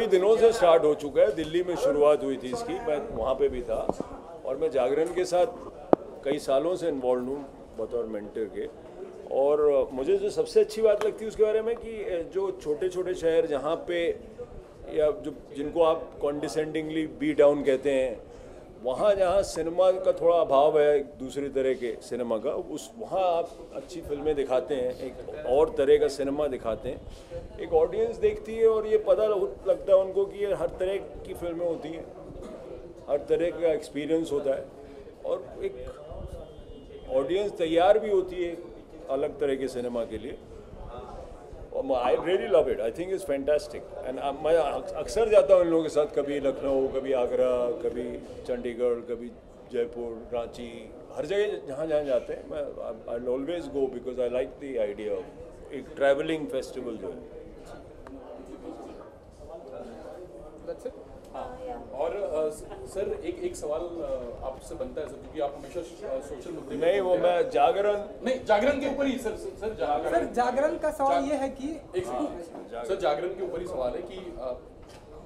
दिनों से स्टार्ट हो चुका है। दिल्ली में शुरुआत हुई थी इसकी, मैं वहाँ पे भी था और मैं जागरण के साथ कई सालों से इन्वॉल्व हूँ बतौर मेंटर के। और मुझे जो सबसे अच्छी बात लगती है उसके बारे में कि जो छोटे छोटे शहर जहाँ पे या जो जिनको आप कॉन्डिसेंडिंगली बी टाउन कहते हैं, वहाँ जहाँ सिनेमा का थोड़ा अभाव है दूसरी तरह के सिनेमा का, उस वहाँ आप अच्छी फिल्में दिखाते हैं, एक और तरह का सिनेमा दिखाते हैं, एक ऑडियंस देखती है और ये पता लगता है उनको कि ये हर तरह की फिल्में होती हैं, हर तरह का एक्सपीरियंस होता है और एक ऑडियंस तैयार भी होती है अलग तरह के सिनेमा के लिए। I really love it. I think it's fantastic. And मैं अक्सर जाता हूँ इन लोगों के साथ, कभी लखनऊ, कभी आगरा, कभी चंडीगढ़, कभी जयपुर, रांची, हर जगह जहाँ जहाँ जाते हैं मैं I'll always go because I like the idea of एक ट्रैवलिंग फेस्टिवल जो है। That's it? और सर एक सवाल आपसे बनता है सर, क्योंकि आप हमेशा सोशल मुद्दे नहीं वो मैं जागरण नहीं जागरण के ऊपर ही सर जागरण का सवाल ये है कि सर जागरण के ऊपर ही सवाल है कि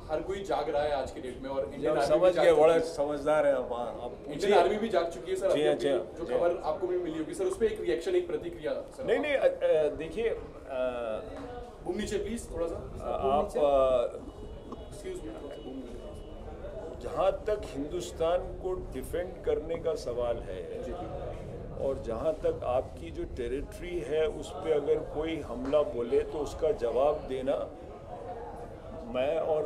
हर कोई जाग रहा है आज के डेट में और इंडियन आर्मी समझ गए, बड़ा समझदार है आप। इंडियन आर्मी भी जाग चुकी है सर। जो खबर आपको भी मिली होगी सर, उस पर एक रिएक्शन, एक प्रतिक्रिया सर। नहीं देखिए नीचे प्लीज थोड़ा सा आप एक्सक्यूज मी। जहाँ तक हिंदुस्तान को डिफेंड करने का सवाल है और जहाँ तक आपकी जो टेरिटरी है उस पर अगर कोई हमला बोले तो उसका जवाब देना, मैं और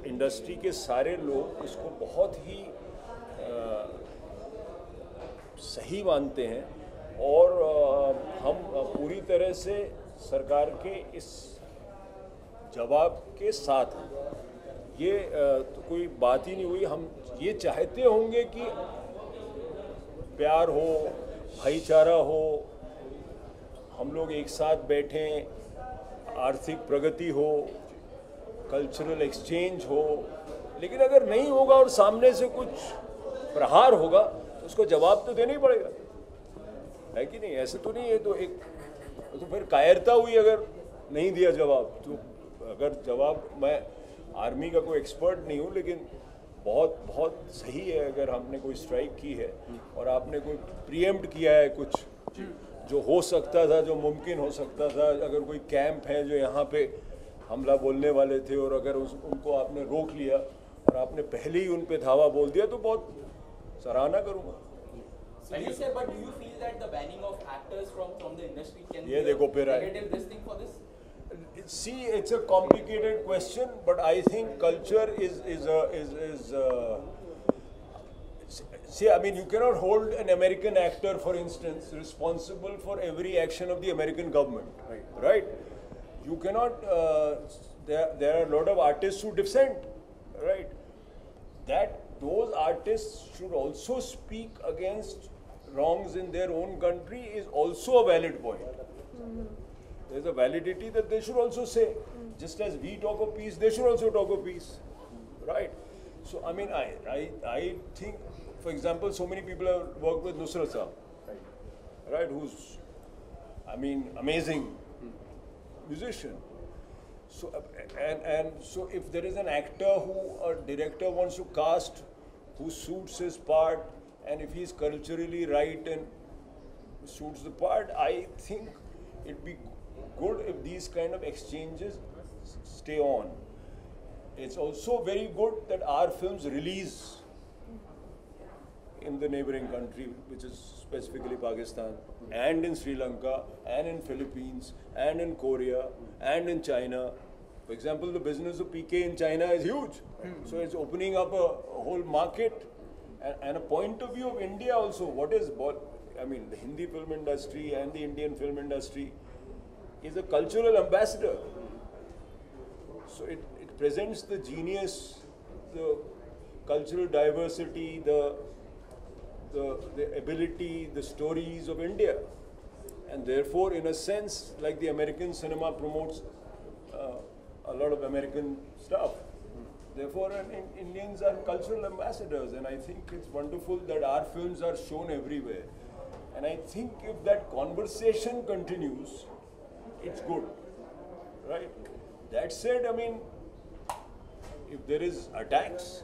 इंडस्ट्री के सारे लोग इसको बहुत ही सही मानते हैं और हम पूरी तरह से सरकार के इस जवाब के साथ हैं। ये तो कोई बात ही नहीं हुई। हम ये चाहते होंगे कि प्यार हो, भाईचारा हो, हम लोग एक साथ बैठें, आर्थिक प्रगति हो, कल्चरल एक्सचेंज हो, लेकिन अगर नहीं होगा और सामने से कुछ प्रहार होगा तो उसको जवाब तो देना ही पड़ेगा, है कि नहीं? ऐसे तो नहीं है तो फिर कायरता हुई अगर नहीं दिया जवाब। तो अगर जवाब, मैं आर्मी का कोई एक्सपर्ट नहीं हूँ, लेकिन बहुत सही है अगर हमने कोई स्ट्राइक की है और आपने कोई प्रीएम्प्ट किया है कुछ जो हो सकता था, जो मुमकिन हो सकता था। अगर कोई कैंप है जो यहाँ पे हमला बोलने वाले थे और अगर उनको आपने रोक लिया और आपने पहले ही उन पे धावा बोल दिया तो बहुत सराहना करूँगा। ये देखो फिर See, it's a complicated question, but I think culture see, I mean, you cannot hold an American actor, for instance, responsible for every action of the American government, right? You cannot. There are a lot of artists who dissent, right? That those artists should also speak against wrongs in their own country is also a valid point. There's a validity that they should also say, just as we talk of peace, they should also talk of peace, right? So I mean, I think, for example, so many people have worked with Nusrat Saab, right? Who's, I mean, amazing musician. So and so if there is an actor who a director wants to cast who suits his part, and if he's culturally right and suits the part, I think it'd be good if these kind of exchanges stay on. It's also very good that our films release in the neighboring country, which is specifically Pakistan, and in Sri Lanka, and in Philippines, and in Korea, and in China. For example, the business of PK in China is huge. So it's opening up a whole market and a point of view of India also. I mean, the Hindi film industry and the Indian film industry is a cultural ambassador. So it presents the genius, the cultural diversity, the ability, the stories of India. And therefore, in a sense, like the American cinema promotes a lot of American stuff. Therefore, Indians are cultural ambassadors, and I think it's wonderful that our films are shown everywhere. And I think if that conversation continues, it's good, right? That said, I mean, if there is attacks,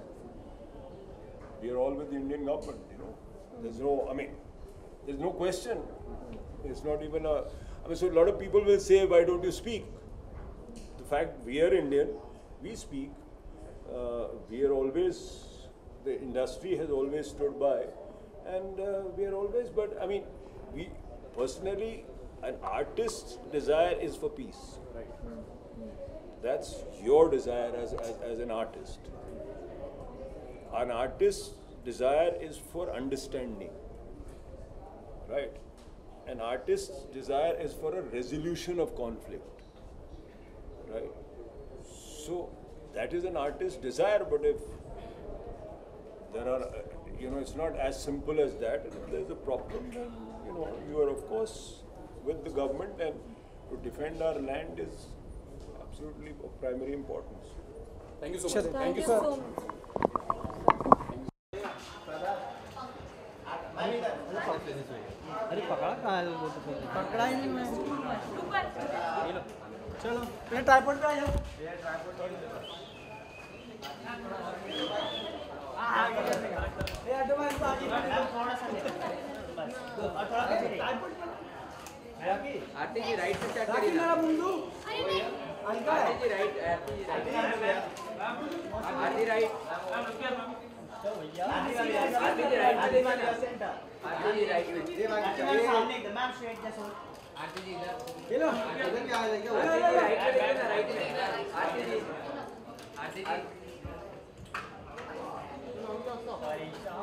we are all with the Indian government, you know. There's no, I mean, there's no question. It's not even a, I mean, so a lot of people will say, why don't you speak? The fact we are Indian, we speak. We are always, the industry has always stood by, and we are always, but I mean, we personally, an artist's desire is for peace. Right. That's your desire as an artist. An artist's desire is for understanding, right? An artist's desire is for a resolution of conflict, right? So that is an artist's desire, but if there are, you know, it's not as simple as that. If there's a problem, then, you know, you are of course with the government, and to defend our land is absolutely of primary importance. Thank you so much. Thank you so much. अरे पकड़ा कहाँ है वो तो पकड़ा ही नहीं मैं चलो मेरे ट्राइपॉड पे आ जाओ ये एडवांस बाजी थोड़ा सा थोड़ा ट्राइपॉड पे आरती जी राइट से चेक करिए मेरा मुंडू आरती जी राइट आरती राइट आरती जी राइट आरती जी राइट में सामने एकदम मैम स्ट्रेट जैसे आरती जी इधर ये लो इधर क्या है देखिए राइट में देखिए ना राइट में आरती जी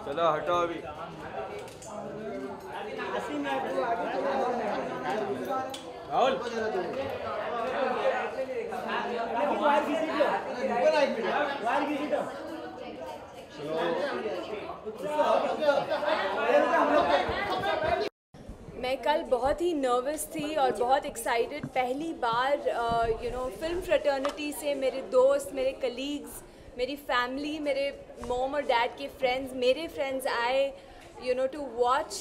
चलो हटो अभी राहुल मैं कल बहुत ही नर्वस थी और बहुत एक्साइटेड, पहली बार फिल्म फ्रेटर्निटी से मेरे दोस्त, मेरे कलीग्स, मेरी फैमिली, मेरे मॉम और डैड के फ्रेंड्स, मेरे फ्रेंड्स आए to watch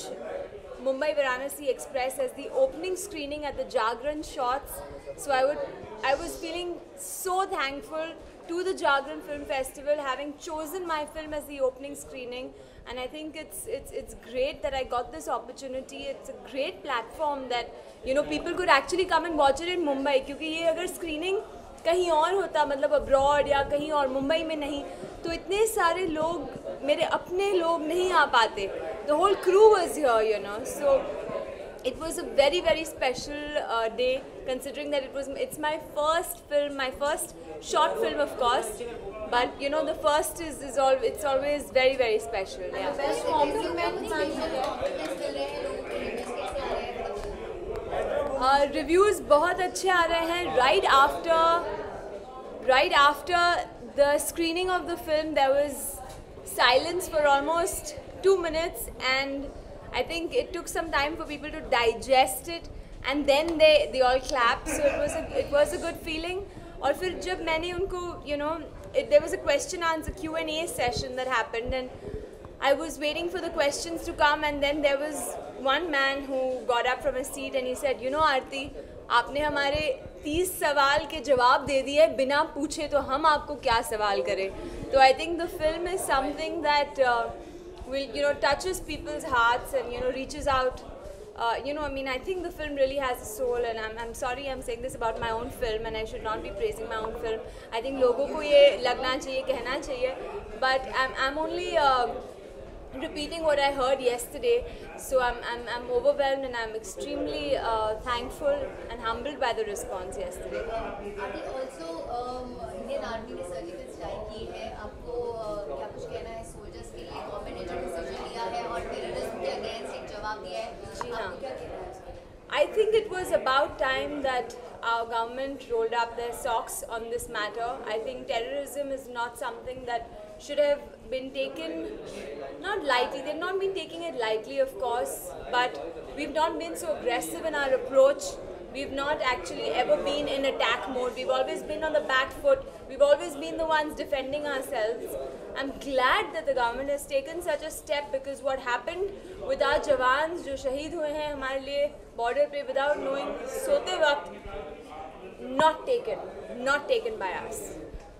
Mumbai Varanasi Express as the opening screening at the Jagran Shots. So I was feeling so thankful to the Jagran Film Festival having chosen my film as the opening screening, and I think it's great that I got this opportunity. It's a great platform that people could actually come and watch it in Mumbai, क्योंकि ये अगर screening कहीं और होता, मतलब abroad या कहीं और, मुंबई में नहीं, तो इतने सारे लोग, मेरे अपने लोग नहीं आ पाते. The whole crew was here, so it was a very, very special day, considering that it's my first film, my first short film, of course, but the first it's always very, very special. Yeah. Reviews बहुत अच्छे आ रहे हैं. Right after the screening of the film, there was silence for almost 2 minutes, and I think it took some time for people to digest it, and then they all clapped. So it was a good feeling. और फिर जब मैंने उनको there was a question answer Q&A session that happened, and I was waiting for the questions to come, and then there was one man who got up from his seat and he said, Aarti, आपने हमारे 30 सवाल के जवाब दे दिए बिना पूछे, तो हम आपको क्या सवाल करें. So I think the film is something that will touches people's hearts and reaches out. I think the film really has a soul, and I'm sorry I'm saying this about my own film, and I should not be praising my own film. I think लोगों को ये लगना चाहिए, कहना चाहिए, but I'm only repeating what I heard yesterday. So I'm overwhelmed, and I'm extremely thankful and humbled by the response yesterday. Also, Indian Army ने surgical strike की है. आपको क्या कुछ कहना है soldiers के लिए? Government ने जो decision लिया है और terrorism के against एक जवाब दिया है. आपको क्या कहना है उसके? I think it was about time that our government rolled up their socks on this matter. I think terrorism is not something that should have been taken not lightly. They've not been taking it lightly, of course, but we've not been so aggressive in our approach. We've not actually ever been in attack mode. We've always been on the back foot. We've always been the ones defending ourselves. I'm glad that the government has taken such a step, because what happened with our jawans जो शहीद हुए हैं हमारे लिए border पे without knowing, सोते वक्त, not taken by us.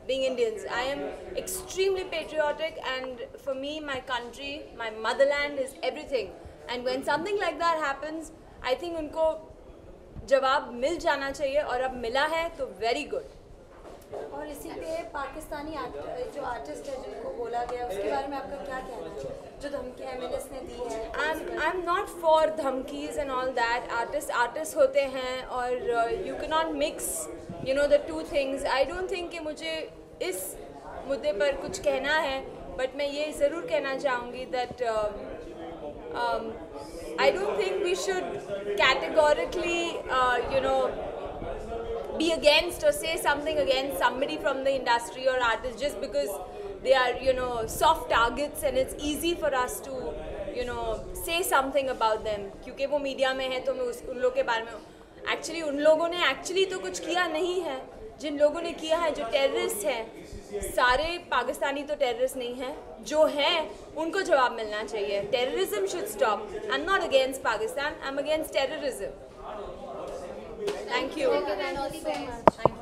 Being Indians, I am extremely patriotic, and for me, my country, my motherland is everything. And when something like that happens, I think उनको जवाब मिल जाना चाहिए, और अब मिला है तो वेरी गुड. और इसी पे पाकिस्तानी जो आर्टिस्ट है जिनको बोला गया, उसके बारे में आपका क्या कहना है, जो धमकी MLS ने दी है? आई एम नॉट फॉर धमकीज एंड ऑल दैट. आर्टिस्ट होते हैं, और you can not mix the two things. I don't think कि मुझे इस मुद्दे पर कुछ कहना है, बट मैं ये ज़रूर कहना चाहूँगी that I don't think we should categorically, be against or say something against somebody from the industry or artist just because they are, soft targets, and it's easy for us to, say something about them. क्योंकि वो media में है तो मैं उन लोगों के बारे में एक्चुअली उन लोगों ने एक्चुअली तो कुछ किया नहीं है. जिन लोगों ने किया है, जो टेररिस्ट हैं, सारे पाकिस्तानी तो टेररिस्ट नहीं हैं. जो हैं उनको जवाब मिलना चाहिए. Terrorism should stop. I am not against Pakistan, I am against terrorism. Thank you. Thank you so much.